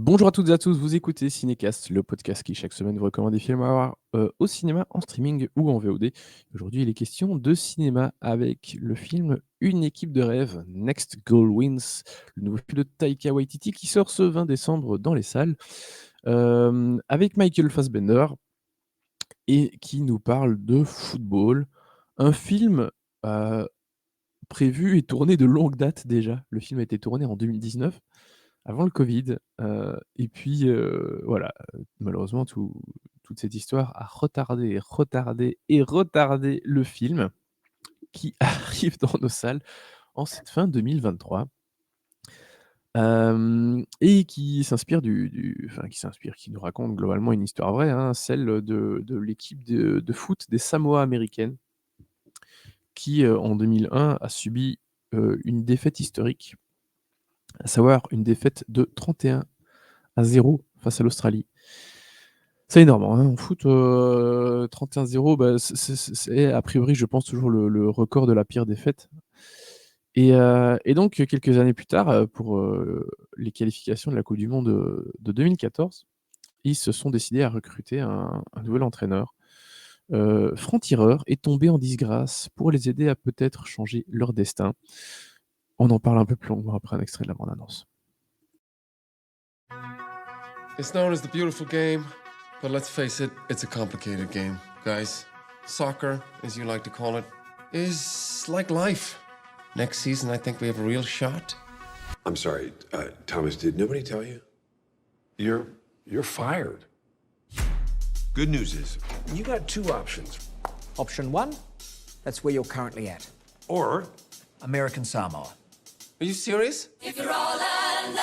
Bonjour à toutes et à tous, vous écoutez Cinécast, le podcast qui chaque semaine vous recommande des films à voir au cinéma, en streaming ou en VOD. Aujourd'hui, il est question de cinéma avec le film Une équipe de rêve, Next Goal Wins, le nouveau film de Taika Waititi qui sort ce 20 décembre dans les salles, avec Michael Fassbender et qui nous parle de football. Un film prévu et tourné de longue date déjà. Le film a été tourné en 2019. Avant le Covid, et puis, voilà, malheureusement toute cette histoire a retardé et retardé et retardé le film qui arrive dans nos salles en cette fin 2023, et qui nous raconte globalement une histoire vraie, hein, celle de l'équipe de foot des Samoa américaines qui, en 2001 a subi, une défaite historique, à savoir une défaite de 31-0 face à l'Australie. C'est énorme, hein, en foot, 31-0, bah, c'est a priori, je pense, toujours le record de la pire défaite et donc quelques années plus tard, pour, les qualifications de la coupe du monde, de 2014, ils se sont décidés à recruter un nouvel entraîneur. Franc-tireur est tombé en disgrâce pour les aider à peut-être changer leur destin. On en parle un peu plus longuement après un extrait de la bande annonce. It's known as the beautiful game, but let's face it, it's a complicated game, guys. Soccer, as you like to call it, is like life. Next season, I think we have a real shot. I'm sorry, Thomas, did nobody tell you? You're fired. Good news is, you got two options. Option one, that's where you're currently at. Or, American Samoa. Are you serious? If you're all alone,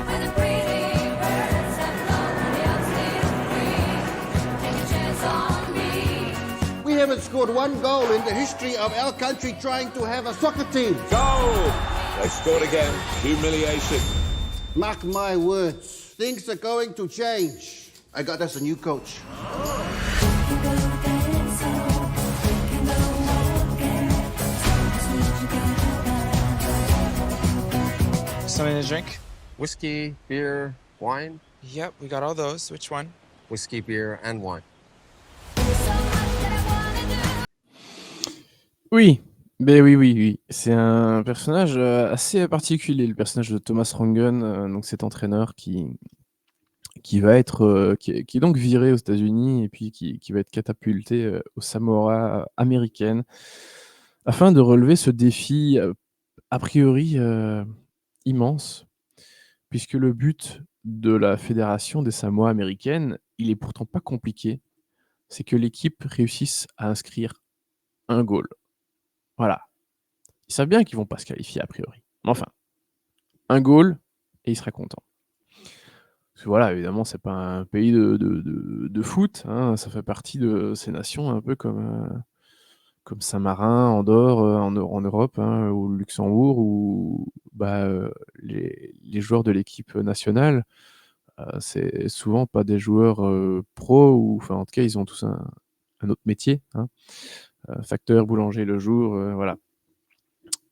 and the pretty birds have nobody else live free, take a chance on me. We haven't scored one goal in the history of our country trying to have a soccer team. Go! They scored again. Humiliation. Mark my words, things are going to change. I got us a new coach. Something to drink? Whiskey, beer, wine? Yep, we got all those. Which one? Whiskey, beer, and wine. Oui, beh, oui, oui, oui. C'est un personnage, assez particulier, le personnage de Thomas Rongen, donc cet entraîneur qui va être, qui est donc viré aux États-Unis et puis qui va être catapulté, aux Samoa américaines afin de relever ce défi, a priori, immense, puisque le but de la fédération des Samoa américaines, il est pourtant pas compliqué. C'est que l'équipe réussisse à inscrire un goal. Voilà. Ils savent bien qu'ils vont pas se qualifier a priori. Mais enfin, un goal et il sera content. Parce que voilà, évidemment, c'est pas un pays de foot, hein, ça fait partie de ces nations un peu comme Saint-Marin, Andorre, en Europe, hein, ou le Luxembourg où, bah, les joueurs de l'équipe nationale, c'est souvent pas des joueurs, pros ou enfin, en tout cas, ils ont tous un autre métier, hein. Facteur, boulanger le jour, voilà.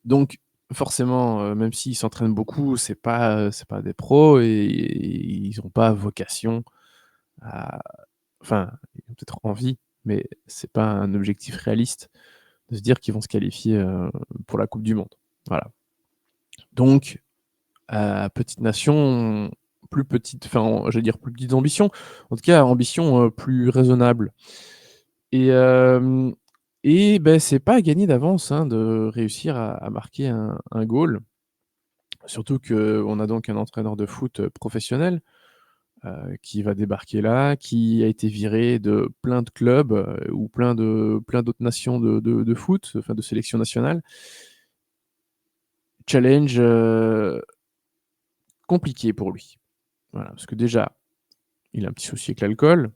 Donc forcément, même s'ils s'entraînent beaucoup, c'est pas des pros et ils ont pas vocation à enfin, ils ont peut-être envie, mais c'est pas un objectif réaliste de se dire qu'ils vont se qualifier, pour la coupe du monde. Voilà. Donc, petite nation, plus petite, enfin, je vais dire plus petites ambitions, en tout cas ambition, plus raisonnable et beh, c'est pas à gagner d'avance, hein, de réussir à marquer un goal. Surtout qu'on a donc un entraîneur de foot, professionnel, qui va débarquer là, qui a été viré de plein de clubs, ou plein d'autres nations de foot, enfin de sélection nationale. Challenge, compliqué pour lui. Voilà, parce que déjà, il a un petit souci avec l'alcool,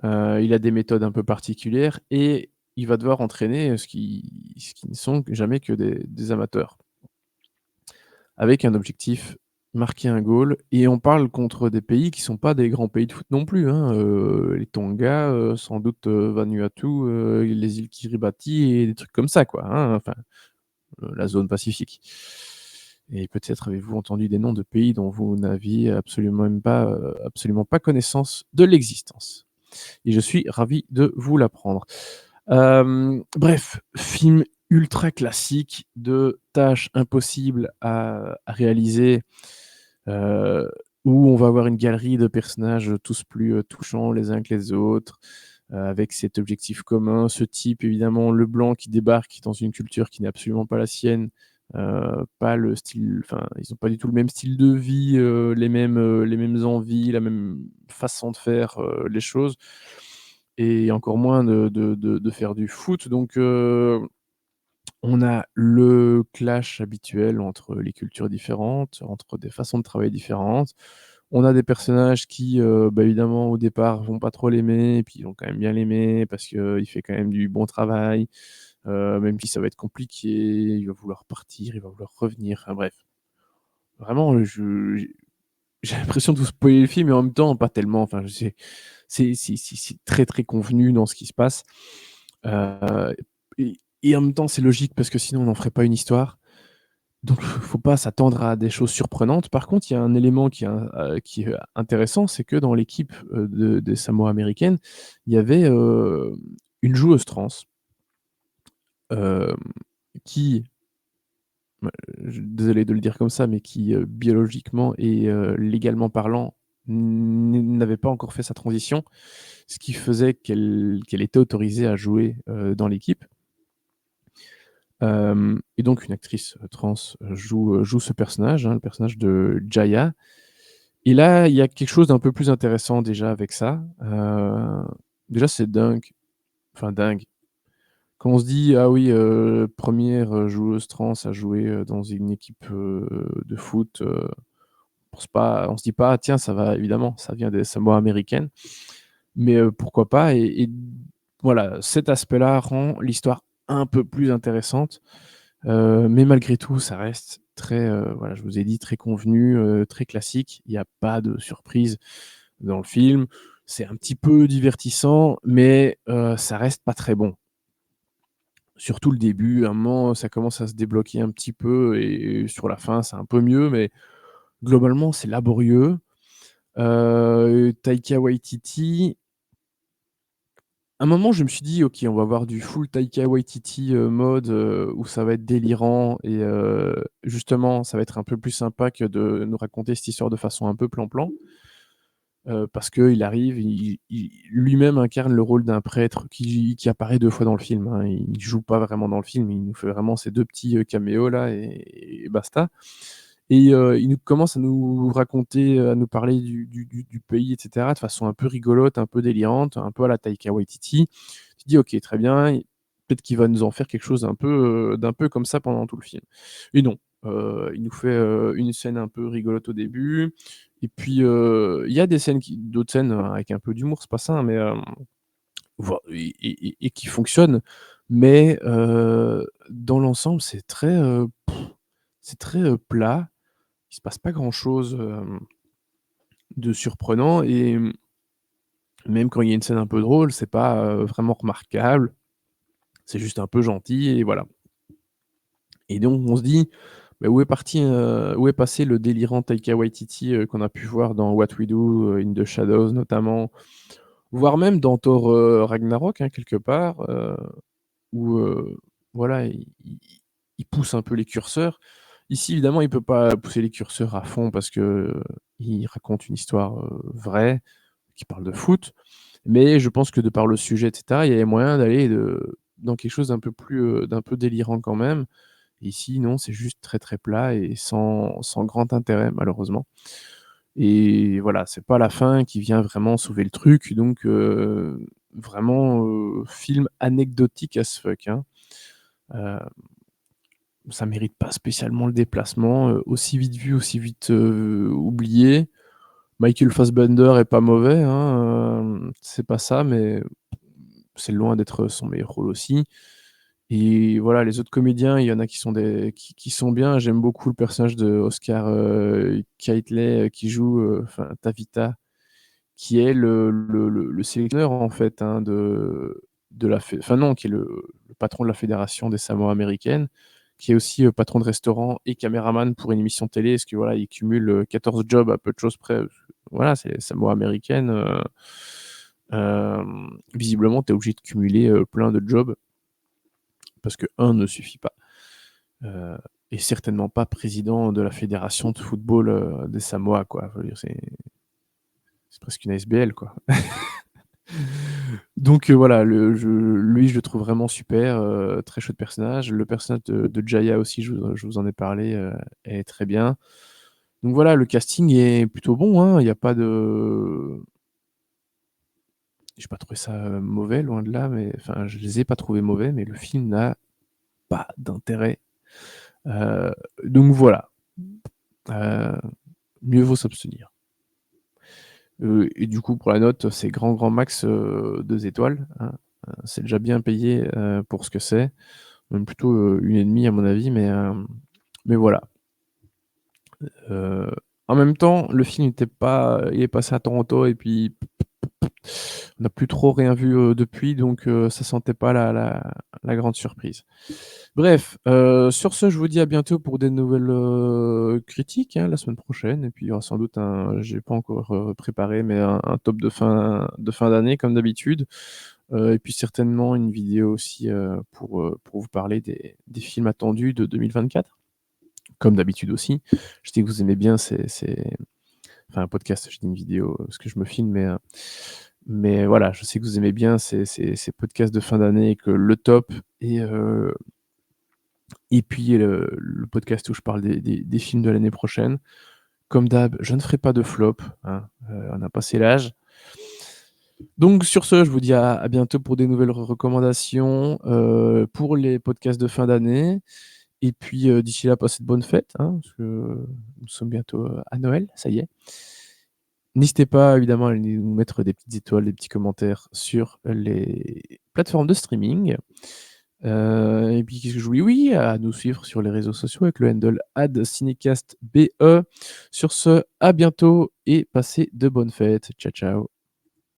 il a des méthodes un peu particulières et il va devoir entraîner ce qui ne sont jamais que des amateurs. Avec un objectif, marquer un goal et on parle contre des pays qui sont pas des grands pays de foot non plus, hein, les Tonga, sans doute, Vanuatu, les îles Kiribati et des trucs comme ça quoi, hein, enfin, la zone Pacifique Et peut-être avez-vous entendu des noms de pays dont vous n'aviez absolument pas connaissance de l'existence. Et je suis ravi de vous l'apprendre. Bref, film ultra classique de tâches impossibles à réaliser, heu, où on va avoir une galerie de personnages tous plus, touchants les uns que les autres, avec cet objectif commun. Ce type évidemment, le blanc qui débarque dans une culture qui n'est absolument pas la sienne, pas le style enfin, ils ont pas du tout le même style de vie, les mêmes envies, la même façon de faire, les choses et encore moins de faire du foot donc on a le clash habituel entre les cultures différentes, entre des façons de travailler différentes. On a des personnages qui, bah, évidemment, au départ, vont pas trop l'aimer et puis ils vont quand même bien l'aimer parce qu'il fait quand même du bon travail, même si ça va être compliqué, il va vouloir partir, il va vouloir revenir, enfin bref. Vraiment, j'ai l'impression de vous spoiler le film, mais en même temps, pas tellement. Enfin, je sais c'est très, très convenu dans ce qui se passe, heu et en même temps, c'est logique parce que sinon on n'en ferait pas une histoire. Donc faut pas s'attendre à des choses surprenantes. Par contre, il y a un élément qui est intéressant, c'est que dans l'équipe, des Samoa américaines, il y avait, une joueuse trans, hem, qui, désolé de le dire comme ça, mais qui, biologiquement et légalement parlant, n'avait pas encore fait sa transition. Ce qui faisait qu'elle était autorisée à jouer, dans l'équipe. Et donc une actrice, trans, joue ce personnage, hein, le personnage de Jaya. Et là, il y a quelque chose d'un peu plus intéressant déjà avec ça. Déjà c'est dingue, enfin dingue. Quand on se dit: «Ah oui, 1re, joueuse trans à jouer, dans une équipe, de foot», on se dit pas: «Tiens, ça va», évidemment, ça vient des Samoa américaines, mais pourquoi pas et voilà, cet aspect-là rend l'histoire un peu plus intéressante. Mais malgré tout, ça reste très, voilà, je vous ai dit très convenu, très classique. Il y a pas de surprise dans le film. C'est un petit peu divertissant, mais ça reste pas très bon. Surtout le début, à un moment, ça commence à se débloquer un petit peu et sur la fin, c'est un peu mieux, mais globalement, c'est laborieux. Taika Waititi, à un moment, je me suis dit: «OK, on va voir du full Taika Waititi, mode, où ça va être délirant et justement, ça va être un peu plus sympa que de nous raconter cette histoire de façon un peu plan-plan». Parce qu'il arrive, il lui-même incarne le rôle d'un prêtre qui apparaît 2 fois dans le film, hein. Il joue pas vraiment dans le film, il nous fait vraiment ces 2 petits, caméos là et basta. Et il nous commence à nous raconter, à nous parler du pays et cetera de façon un peu rigolote, un peu délirante, un peu à la Taika Waititi. Tu te dis: «OK, très bien, peut-être qu'il va nous en faire quelque chose d'un peu comme ça pendant tout le film». Et non, il nous fait, une scène un peu rigolote au début et puis, il y a d'autres scènes, avec un peu d'humour, c'est pas ça, hein, mais, et qui fonctionnent, mais, dans l'ensemble, c'est très, plat. Il se passe pas grand-chose, de surprenant et même quand il y a une scène un peu drôle, c'est pas, vraiment remarquable. C'est juste un peu gentil et voilà. Et donc on se dit: «Bah, où est passé le délirant Taika Waititi, qu'on a pu voir dans What We Do, in the Shadows notamment, voire même dans Thor, Ragnarok, hein, quelque part, où, voilà, il pousse un peu les curseurs. Ici, évidemment, il peut pas pousser les curseurs à fond parce que, il raconte une histoire, vraie, qui parle de foot. Mais je pense que de par le sujet et cetera, il y avait moyen d'aller, dans quelque chose d'un peu délirant quand même. Et ici, non, c'est juste très, très plat et sans grand intérêt malheureusement. Et voilà, c'est pas la fin qui vient vraiment sauver le truc donc vraiment, film anecdotique as fuck, hein. Heu Ça mérite pas spécialement le déplacement, aussi vite vu, aussi vite, oublié. Michael Fassbender est pas mauvais, hein, c'est pas ça, mais c'est loin d'être son meilleur rôle aussi. Et voilà, les autres comédiens, il y en a qui sont bien. J'aime beaucoup le personnage de Oscar, Kiteley, qui joue, enfin Tavita, qui est le sélectionneur en fait, hein, de la fé enfin non, qui est le patron de la fédération des Samoa américaines, qui est aussi patron de restaurant et caméraman pour une émission télé. Parce que voilà, il cumule 14 jobs à peu de choses près. Voilà, c'est Samoa américaine. Visiblement, tu es obligé de cumuler plein de jobs parce que un ne suffit pas. Et certainement pas président de la fédération de football des Samoa, quoi. Je veux dire, c'est presque une SBL, quoi. Donc voilà, lui, je le trouve vraiment super, très chouette personnage. Le personnage de Jaya aussi, je vous en ai parlé, est très bien. Donc voilà, le casting est plutôt bon, hein. Il y a pas de j'ai pas trouvé ça mauvais, loin de là, mais enfin, je les ai pas trouvés mauvais, mais le film n'a pas d'intérêt. Donc voilà. Mieux vaut s'abstenir. Et du coup, pour la note, c'est grand max 2 étoiles, hein. C'est déjà bien payé pour ce que c'est. Même plutôt 1,5 à mon avis, mais voilà. En même temps, le film il est passé à Toronto et puis on n'a plus trop rien vu depuis, donc ça sentait pas la grande surprise. Bref, sur ce, je vous dis à bientôt pour des nouvelles critiques, hein, la semaine prochaine. Et puis il y aura sans doute j'ai pas encore préparé, mais un top de fin d'année comme d'habitude. Et puis certainement une vidéo aussi pour vous parler des films attendus de 2024, comme d'habitude aussi. Je sais que vous aimez bien enfin un podcast, je dis une vidéo parce que je me filme, mais voilà, je sais que vous aimez bien ces podcasts de fin d'année et que le top et puis le podcast où je parle des films de l'année prochaine. Comme d'hab, je ne ferai pas de flop, hein, on a passé l'âge. Donc sur ce, je vous dis à bientôt pour des nouvelles recommandations pour les podcasts de fin d'année. Et puis d'ici là, passez de bonnes fêtes, hein, parce que nous sommes bientôt à Noël, ça y est. N'hésitez pas évidemment à nous mettre des petites étoiles, des petits commentaires sur les plateformes de streaming. Et puis qu'est-ce que j'oublie? Oui, à nous suivre sur les réseaux sociaux avec le handle @cinecastbe. Sur ce, à bientôt et passez de bonnes fêtes. Ciao, ciao.